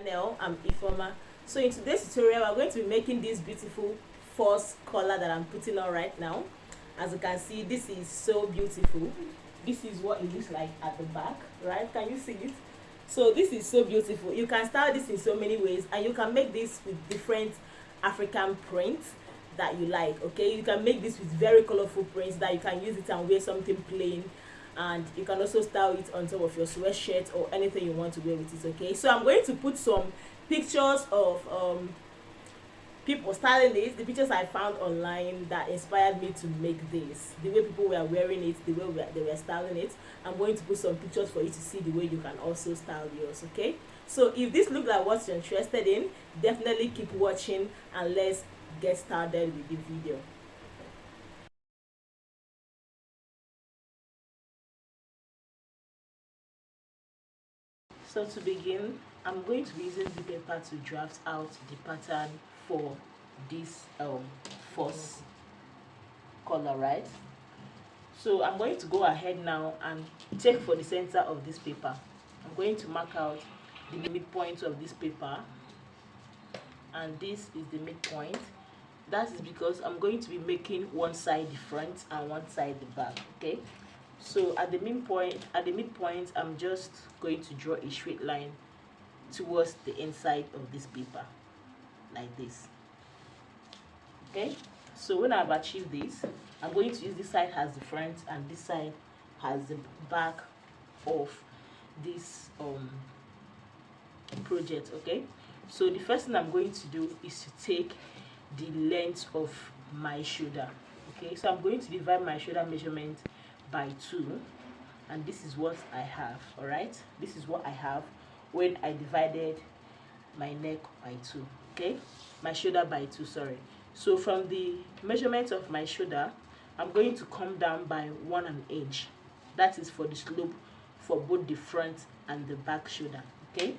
channel. I'm Ifoma. So in today's tutorial we're going to be making this beautiful false collar that I'm putting on right now. As you can see, this is so beautiful. This is what it looks like at the back, right? Can you see it? So this is so beautiful. You can style this in so many ways, and you can make this with different African prints that you like. Okay, you can make this with very colorful prints that you can use it and wear something plain, and you can also style it on top of your sweatshirt or anything you want to wear with it. Okay, so I'm going to put some pictures of people styling it, the pictures I found online that inspired me to make this, the way people were wearing it, the way they were styling it. I'm going to put some pictures for you to see the way you can also style yours. Okay, so if this looks like what you're interested in, definitely keep watching and let's get started with the video. So to begin, I'm going to be using the paper to draft out the pattern for this false color, right? So I'm going to go ahead now and check for the center of this paper. I'm going to mark out the midpoint of this paper, and this is the midpoint. That is because I'm going to be making one side the front and one side the back. Okay, so at the midpoint I'm just going to draw a straight line towards the inside of this paper like this. Okay, so when I've achieved this, I'm going to use this side as the front and this side as the back of this project. Okay, so the first thing I'm going to do is to take the length of my shoulder. Okay, so I'm going to divide my shoulder measurement by 2, and this is what I have. All right, this is what I have when I divided my neck by 2. Okay, my shoulder by 2, sorry. So from the measurement of my shoulder, I'm going to come down by 1 inch. That is for the slope for both the front and the back shoulder. Okay,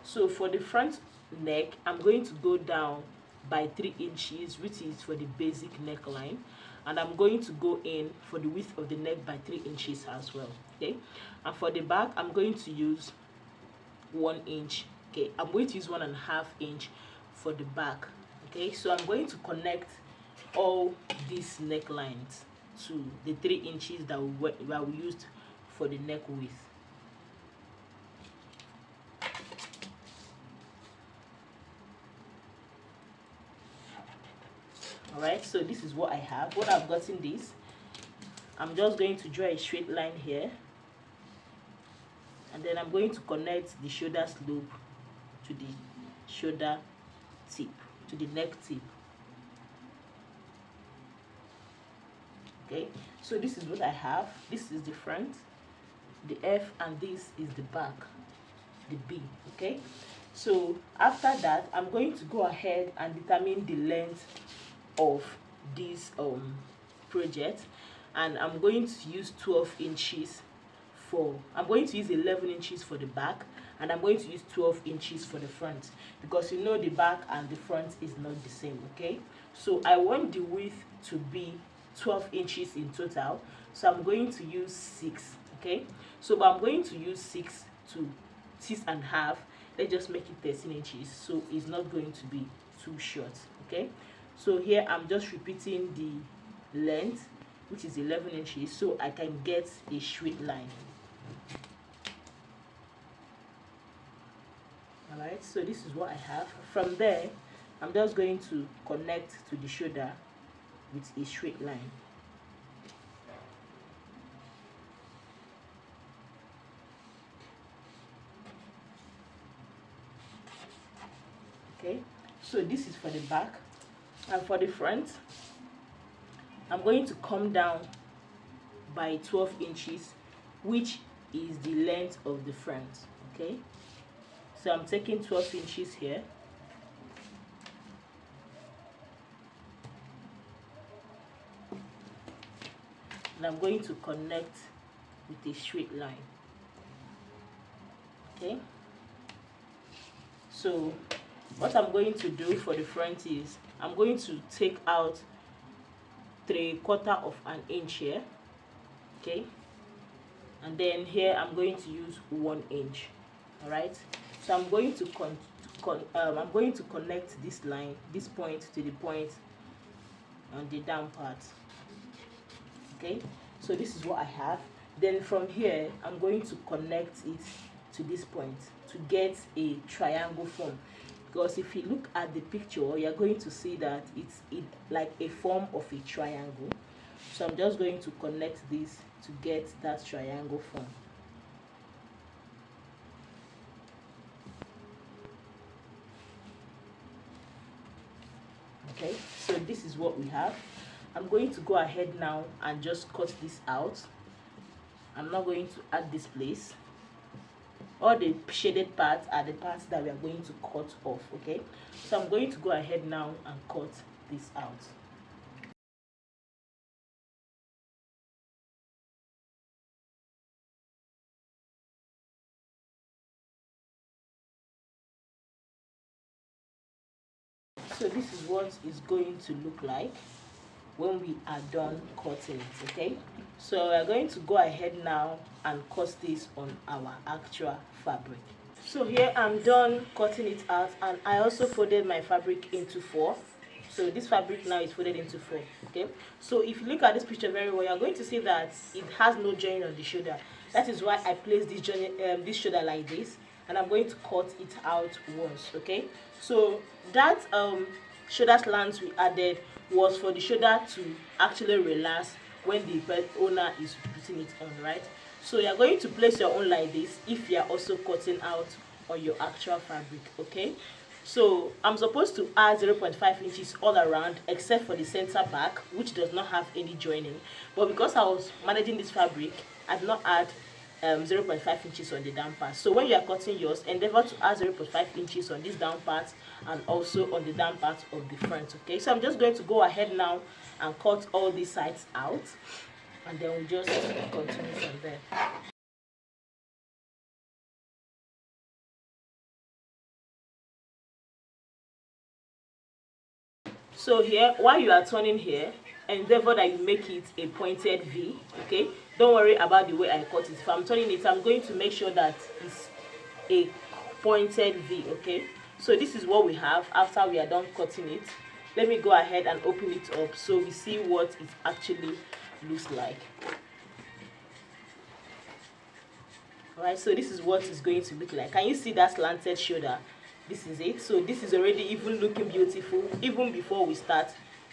so for the front neck, I'm going to go down by 3 inches, which is for the basic neckline, and I'm going to go in for the width of the neck by 3 inches as well. Okay, and for the back, I'm going to use 1 inch. Okay, I'm going to use 1.5 inch for the back. Okay, so I'm going to connect all these necklines to the 3 inches that we used for the neck width. Alright, so this is what I have. What I've gotten this, I'm just going to draw a straight line here, and then I'm going to connect the shoulder slope to the shoulder tip, to the neck tip. Okay, so this is what I have. This is the front, the F, and this is the back, the B. Okay, so after that, I'm going to go ahead and determine the length of this project, and I'm going to use 12 inches for, I'm going to use 11 inches for the back, and I'm going to use 12 inches for the front, because you know the back and the front is not the same. Okay, so I want the width to be 12 inches in total, so I'm going to use 6. Okay, so I'm going to use 6 to 6.5. Let's just make it 13 inches, so it's not going to be too short. Okay, so here I'm just repeating the length, which is 11 inches, so I can get a straight line. Alright, so this is what I have. From there, I'm just going to connect to the shoulder with a straight line. Okay, so this is for the back, and for the front, I'm going to come down by 12 inches, which is the length of the front. Okay, so I'm taking 12 inches here, and I'm going to connect with a straight line. Okay, so what I'm going to do for the front is I'm going to take out 3/4 of an inch here. Okay, and then here I'm going to use 1 inch. All right, so I'm going to I'm going to connect this line, this point to the point on the down part. Okay, so this is what I have. Then from here I'm going to connect it to this point to get a triangle form, because if you look at the picture you're going to see that it's like a form of a triangle. So I'm just going to connect this to get that triangle form. Okay, so this is what we have. I'm going to go ahead now and just cut this out. I'm not going to add this place. All the shaded parts are the parts that we are going to cut off. Okay, so I'm going to go ahead now and cut this out. So this is what it's going to look like when we are done cutting it. Okay, so we are going to go ahead now and cut this on our actual fabric. So here I'm done cutting it out, and I also folded my fabric into 4. So this fabric now is folded into 4. Okay, so if you look at this picture very well, you're going to see that it has no join on the shoulder. That is why I placed this this shoulder like this, and I'm going to cut it out once. Okay, so that shoulder slant we added was for the shoulder to actually relax when the owner is putting it on, right? So you're going to place your own like this if you're also cutting out on your actual fabric. Okay, so I'm supposed to add 0.5 inches all around except for the center back, which does not have any joining, but because I was managing this fabric I did not add 0.5 inches on the down part. So when you are cutting yours, endeavor to add 0.5 inches on this down part and also on the down part of the front. Okay, so I'm just going to go ahead now and cut all these sides out, and then we'll just continue from there. So here, while you are turning here, endeavor that you make it a pointed V. Okay, don't worry about the way I cut it. If I'm turning it, I'm going to make sure that it's a pointed V. Okay, so this is what we have after we are done cutting it. Let me go ahead and open it up so we see what it actually looks like. Alright, so this is what it's going to look like. Can you see that slanted shoulder? This is it. So this is already even looking beautiful even before we start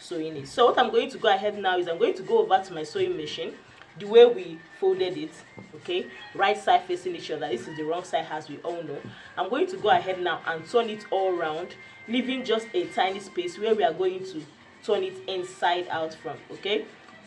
sewing it. So what I'm going to go ahead now is I'm going to go over to my sewing machine the way we folded it. Okay, right side facing each other. This is the wrong side, as we all know. I'm going to go ahead now and turn it all around, leaving just a tiny space where we are going to turn it inside out from. Okay,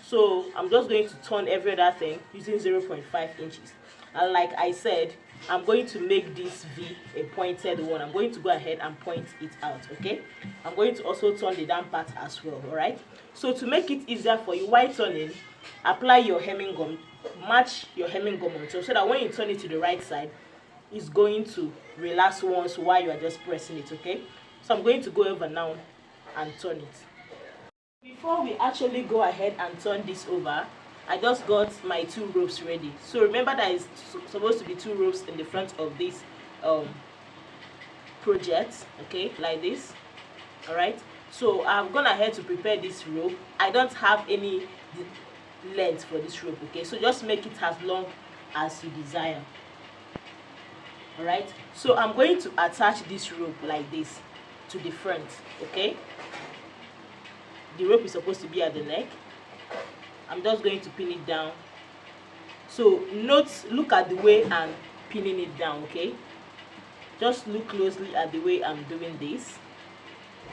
so I'm just going to turn every other thing using 0.5 inches, and like I said, I'm going to make this V a pointed one. I'm going to go ahead and point it out. Okay, I'm going to also turn the down part as well. All right, so to make it easier for you while turning, apply your hemming gum, match your hemming gum on top, so that when you turn it to the right side, it's going to relax once while you are just pressing it. Okay, so I'm going to go over now and turn it. Before we actually go ahead and turn this over, I just got my 2 ropes ready. So remember that it's supposed to be 2 ropes in the front of this project. Okay, like this. All right, so I've gone ahead to prepare this rope. I don't have any length for this rope. Okay, so just make it as long as you desire. All right, so I'm going to attach this rope like this to the front. Okay, the rope is supposed to be at the neck. I'm just going to pin it down. So look at the way I'm pinning it down. Okay, just look closely at the way I'm doing this.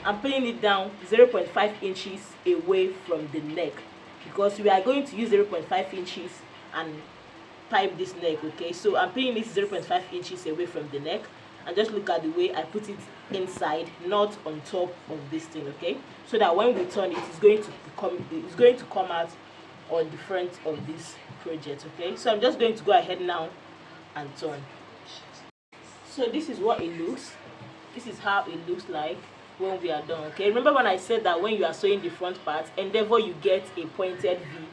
I'm pinning it down 0.5 inches away from the neck, because we are going to use 0.5 inches and pipe this neck. Okay, so I'm pinning it 0.5 inches away from the neck, and just look at the way I put it inside, not on top of this thing. Okay, so that when we turn it, it's going to come out on the front of this project. Okay, so I'm just going to go ahead now and turn. So this is what it looks. This is how it looks like when we are done. Okay, remember when I said that when you are sewing the front part, endeavor you get a pointed V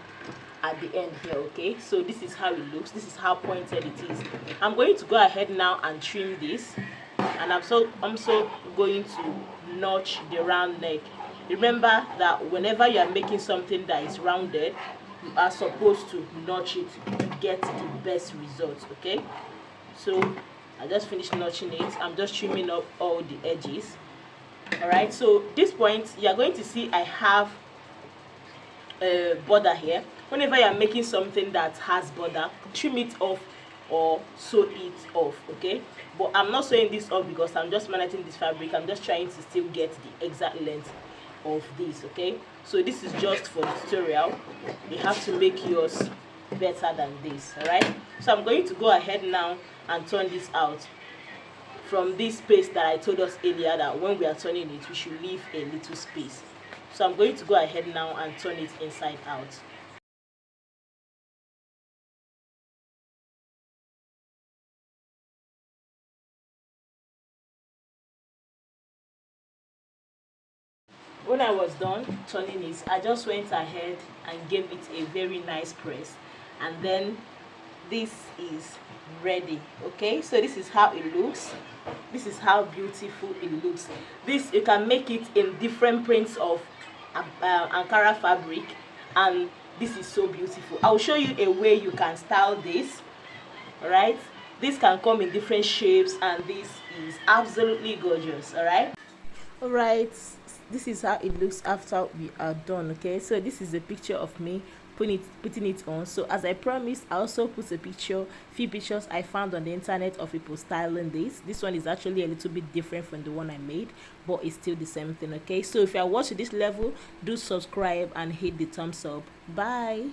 at the end here. Okay, so this is how it looks. This is how pointed it is. I'm going to go ahead now and trim this and I'm also going to notch the round neck. Remember that whenever you are making something that is rounded, you are supposed to notch it to get the best results. Okay, so I just finished notching it. I'm just trimming up all the edges. All right, so this point you are going to see I have a border here. Whenever you are making something that has border, trim it off or sew it off. Okay, but I'm not sewing this off because I'm just managing this fabric. I'm just trying to still get the exact length of this. Okay, so this is just for the tutorial. You have to make yours better than this. All right, so I'm going to go ahead now and turn this out from this space that I told us earlier that when we are turning it we should leave a little space. So I'm going to go ahead now and turn it inside out. When I was done turning it, I just went ahead and gave it a very nice press, and then this is ready. Okay, so this is how it looks. This is how beautiful it looks. This, you can make it in different prints of Ankara fabric, and this is so beautiful. I'll show you a way you can style this. All right, this can come in different shapes, and this is absolutely gorgeous. All right, this is how it looks after we are done. Okay, so this is a picture of me putting it on. So as I promised, I also put few pictures I found on the internet of people styling this one is actually a little bit different from the one I made, but it's still the same thing. Okay, so if you are watching this level, do subscribe and hit the thumbs up. Bye.